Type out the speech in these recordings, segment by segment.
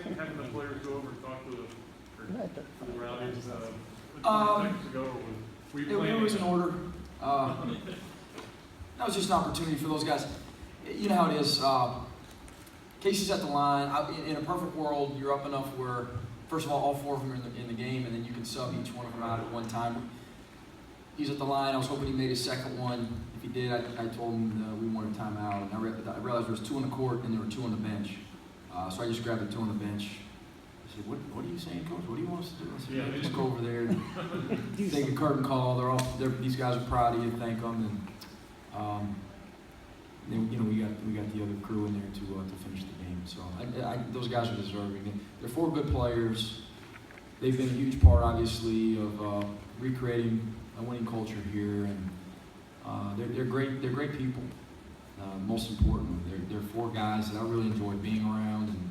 think having the players go over and talk to the rallies seconds ago, or was we it was in order. That was just an opportunity for those guys. You know how it is. Casey's at the line. In a perfect world, you're up enough where, first of all four of them are in the game, and then you can sub each one of them out at one time. He's at the line. I was hoping he made his second one. If he did, I told him we wanted timeout. And I realized there was 2 on the court and there were 2 on the bench. So I just grabbed the 2 on the bench. I said, what are you saying, Coach? What do you want us to do? I said, yeah, just go over there and take a curtain call. These guys are proud of you. Thank them. And then, we got the other crew in there to finish the game. So those guys are deserving. They're 4 good players. They've been a huge part, obviously, of recreating a winning culture here, and they're great. They're great people. Most importantly, they're 4 guys that I really enjoy being around and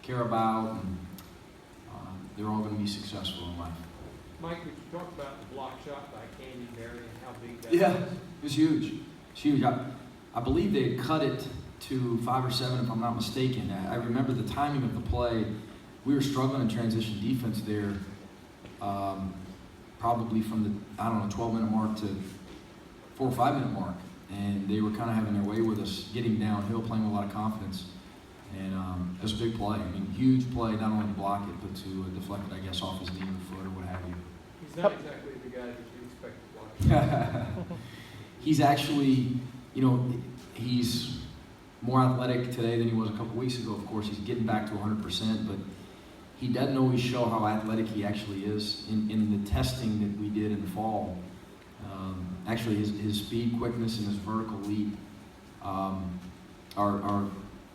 care about, and they're all going to be successful in life. Mike, could you talk about the block shot by Candy Berry and how big that was? It was huge. It's huge. I believe they had cut it to 5 or 7, if I'm not mistaken. I remember the timing of the play. We were struggling in transition defense there, probably from the 12-minute mark to 4 or 5-minute mark, and they were kind of having their way with us, getting downhill, playing with a lot of confidence. And it was a big play. I mean, huge play, not only to block it, but to deflect it, I guess, off his knee or foot or what have you. He's not exactly the guy that you expect to block. He's actually, he's more athletic today than he was a couple weeks ago. Of course, he's getting back to 100%, but he doesn't always show how athletic he actually is. In the testing that we did in the fall, actually his speed, quickness, and his vertical leap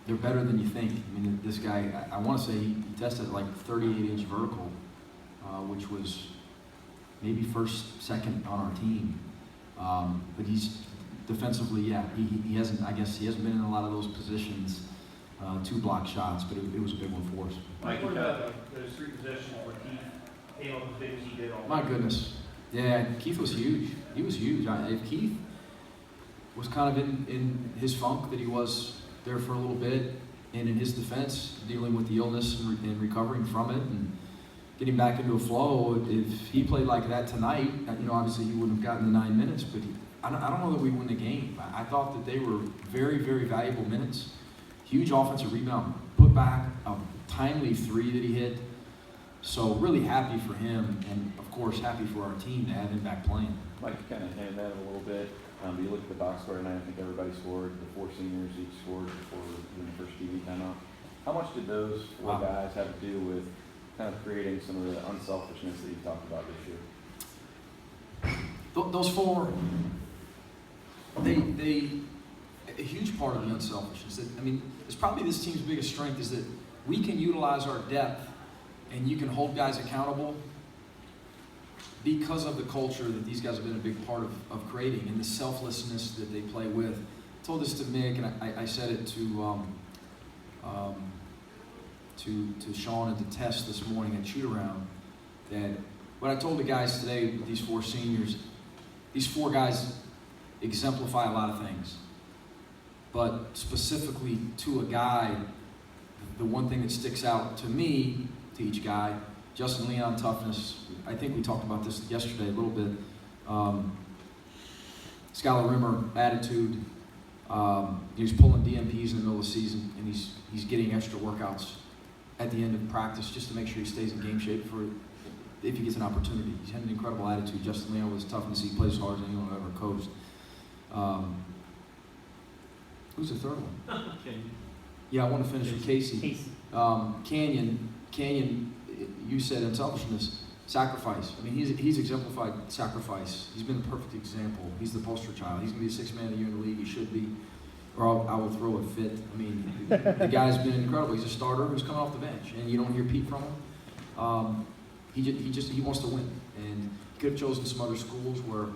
they're better than you think. I mean, this guy, I want to say he tested like 38-inch vertical, which was maybe first, second on our team. But he's defensively, he hasn't been in a lot of those positions to block shots, but it was a big one for us. Mike, what about those 3 possessions where Keith came up as big as he did all My goodness. Yeah, Keith was huge. He was huge. If Keith was kind of in his funk that he was there for a little bit, and in his defense, dealing with the illness and recovering from it and getting back into a flow, if he played like that tonight, obviously he wouldn't have gotten the 9 minutes, but I don't know that we win the game. I thought that they were very, very valuable minutes. Huge offensive rebound, put back, a timely 3 that he hit. So really happy for him, and of course happy for our team to have him back playing. Mike, you kind of hinted at it a little bit. You look at the box score tonight, I think everybody scored. The 4 seniors each scored before the first TV timeout. How much did those 4 guys have to do with kind of creating some of the unselfishness that you talked about this year? Those 4, they a huge part of the unselfishness. It's probably this team's biggest strength is that we can utilize our depth, and you can hold guys accountable because of the culture that these guys have been a big part of creating, and the selflessness that they play with. I told this to Mick, and I said it to Sean and to Tess this morning at shoot-around, that what I told the guys today with these 4 seniors, these 4 guys exemplify a lot of things. But specifically to a guy, the one thing that sticks out to me, to each guy, Justin Leon, toughness. I think we talked about this yesterday a little bit. Skylar Rimmer, attitude. He's pulling DMPs in the middle of the season, and he's getting extra workouts at the end of practice just to make sure he stays in game shape for if he gets an opportunity. He's had an incredible attitude. Justin Leon with his toughness, he plays as hard as anyone I've ever coached. Who's the third one? Yeah, I want to finish with Casey. Canyon, you said unselfishness, sacrifice. He's exemplified sacrifice. He's been the perfect example. He's the poster child. He's going to be a 6th man of the year in the league. He should be, or I will throw a fit. The guy's been incredible. He's a starter who's coming off the bench, and you don't hear Pete from him. He wants to win, and he could have chosen some other schools where,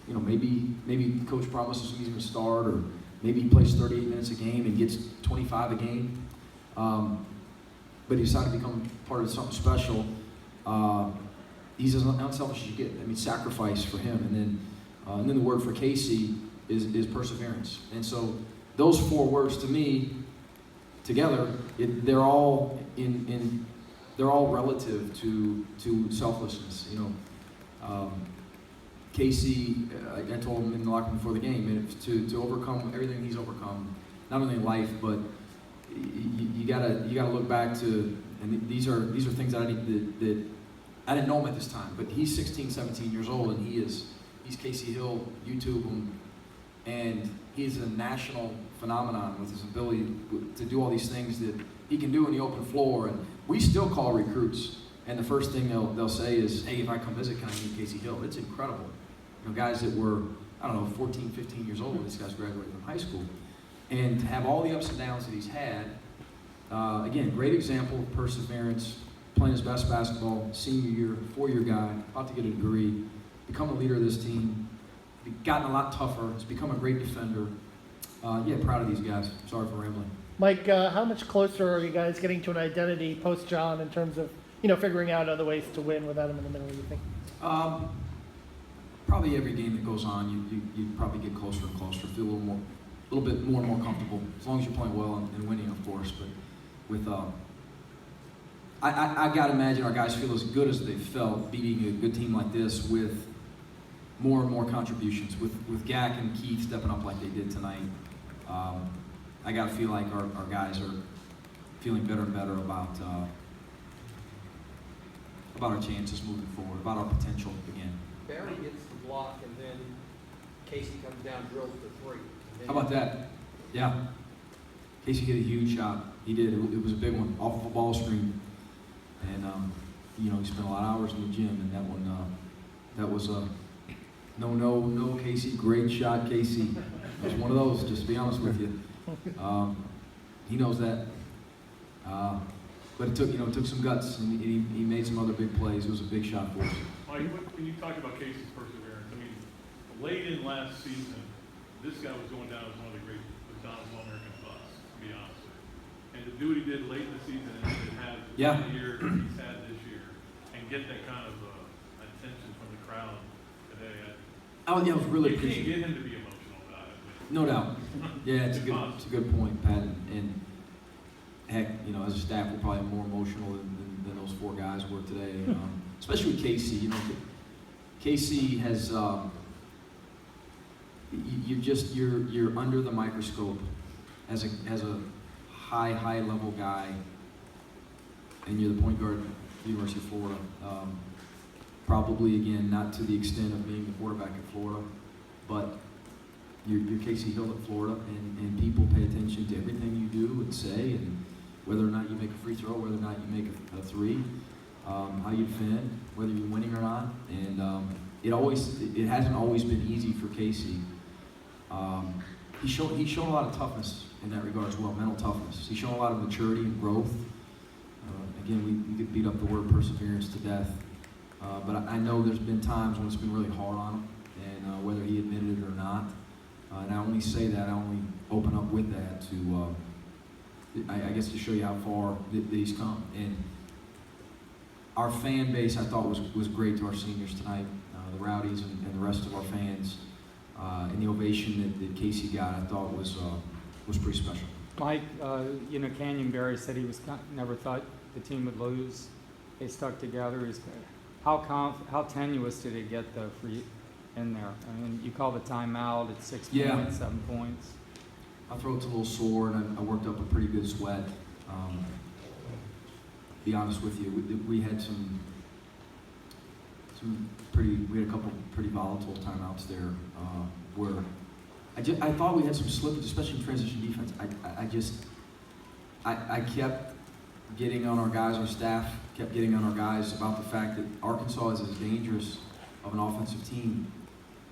maybe coach promises he's going to start, or maybe he plays 38 minutes a game and gets 25 a game. But he decided to become part of something special. He's as unselfish as you get. Sacrifice for him. And then the word for Casey is perseverance. And so those 4 words to me together, they're all they're all relative to selflessness. Casey, I told him in the locker room before the game, and to overcome everything he's overcome, not only in life, but you gotta look back to, and these are things that I didn't know him at this time, but he's 16, 17 years old, and he's Casey Hill. YouTube him, and he's a national phenomenon with his ability to do all these things that he can do in the open floor. And we still call recruits, and the first thing they'll say is, "Hey, if I come visit, can I meet Casey Hill?" It's incredible. Guys that were, 14, 15 years old when this guy's graduated from high school, and to have all the ups and downs that he's had. Again, great example of perseverance, playing his best basketball, senior year, 4-year guy, about to get a degree, become a leader of this team, gotten a lot tougher, has become a great defender. Proud of these guys. Sorry for rambling. Mike, how much closer are you guys getting to an identity post-John in terms of, figuring out other ways to win without him in the middle, you think? Probably every game that goes on, you probably get closer and closer, feel a little bit more and more comfortable, as long as you're playing well and winning, of course. But with, I got to imagine our guys feel as good as they felt beating a good team like this with more and more contributions, with Gak and Keith stepping up like they did tonight. I got to feel like our guys are feeling better and better about our chances moving forward, about our potential again. Barry gets the block, and then Casey comes down, drills for 3. How about that? Yeah. Casey hit a huge shot. He did. It was a big one, off of a ball screen. And, he spent a lot of hours in the gym, and that one, that was no, Casey. Great shot, Casey. It was one of those, just to be honest with you. He knows that. But it took some guts, and he made some other big plays. It was a big shot for us. Mike, when you talk about Casey's perseverance, late in last season, this guy was going down as one of the great McDonald's All-American busts, to be honest with you. And to do what he did late in the season and to have the year he's had this year and get that kind of attention from the crowd today, I was really you can't appreciative. get him to be emotional about it. No doubt. Yeah, it's a good point, Pat. And heck, as a staff, we're probably more emotional than those 4 guys were today. Especially with Casey. Casey has you're under the microscope as a high level guy, and you're the point guard at the University of Florida. Probably again not to the extent of being the quarterback at Florida, but you're Casey Hill at Florida, and people pay attention to everything you do and say, and whether or not you make a free throw, whether or not you make a 3, how you defend, whether you're winning or not, and it hasn't always been easy for Casey. He's shown a lot of toughness in that regard as well, mental toughness. He's shown a lot of maturity and growth. Again, we could beat up the word perseverance to death, but I know there's been times when it's been really hard on him, and whether he admitted it or not. And I only say that, I only open up with that to, I guess, to show you how far he's come. And our fan base, I thought, was great to our seniors tonight. The Rowdies and the rest of our fans, and the ovation that Casey got, I thought was pretty special. Mike, Canyon Barry said he never thought the team would lose. They stuck together. How tenuous did it get though for you in there? You called the timeout at 6 points, 7 points. My throat's a little sore, and I worked up a pretty good sweat. Be honest with you, we had we had a couple pretty volatile timeouts there, where I thought we had some slippage, especially in transition defense. I kept getting on our guys, our staff kept getting on our guys about the fact that Arkansas is as dangerous of an offensive team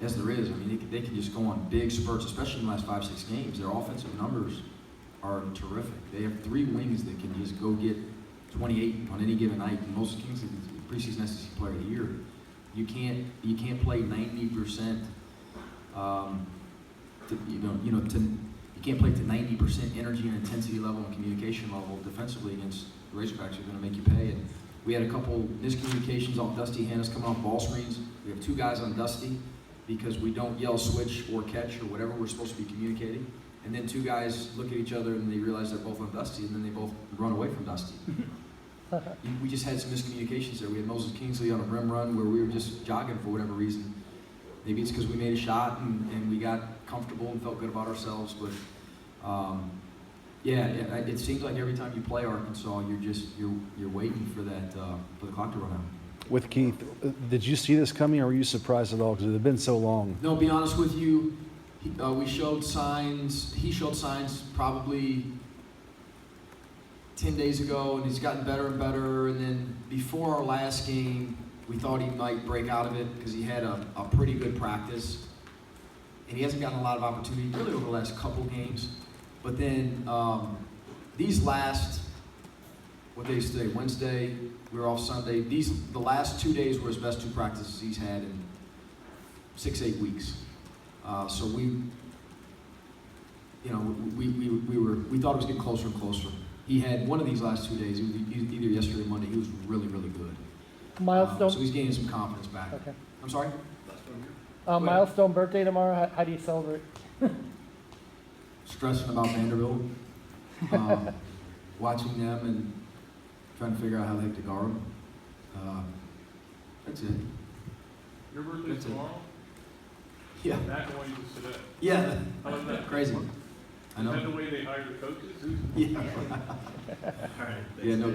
as there is. They can just go on big spurts, especially in the last 5-6 games. Their offensive numbers are terrific. They have 3 wings that can just go get 28 on any given night. And most Kings, preseason SEC Player of the Year. You can't play 90%. You can't play to 90% energy and intensity level and communication level defensively against the Razorbacks. Are going to make you pay. And we had a couple miscommunications off Dusty Hannah's coming off ball screens. We have 2 guys on Dusty because we don't yell switch or catch or whatever we're supposed to be communicating. And then two guys look at each other and they realize they're both on Dusty, and then they both run away from Dusty. We just had some miscommunications there. We had Moses Kingsley on a rim run where we were just jogging for whatever reason. Maybe it's because we made a shot and we got comfortable and felt good about ourselves. But it seems like every time you play Arkansas, you're waiting for that for the clock to run out. With Keith, did you see this coming, or were you surprised at all? Because it had been so long. No, be honest with you, we showed signs. He showed signs probably 10 days ago, and he's gotten better and better. And then before our last game, we thought he might break out of it because he had a pretty good practice. And he hasn't gotten a lot of opportunity really over the last couple games. But then these last, what day is today? Wednesday, we were off Sunday. The last 2 days were his best 2 practices he's had in 6-8 weeks. So we thought it was getting closer and closer. He had one of these last 2 days, either yesterday or Monday, he was really, really good. Milestone. So he's gaining some confidence back. Okay. I'm sorry? Milestone birthday tomorrow. How do you celebrate? Stressing about Vanderbilt, watching them and trying to figure out how the heck to guard them. That's it. Your birthday's That's it. tomorrow? Yeah. That one was today. Yeah. How was that? Crazy. I Is that know. the way they hire the coaches? Yeah. All right. Yeah, no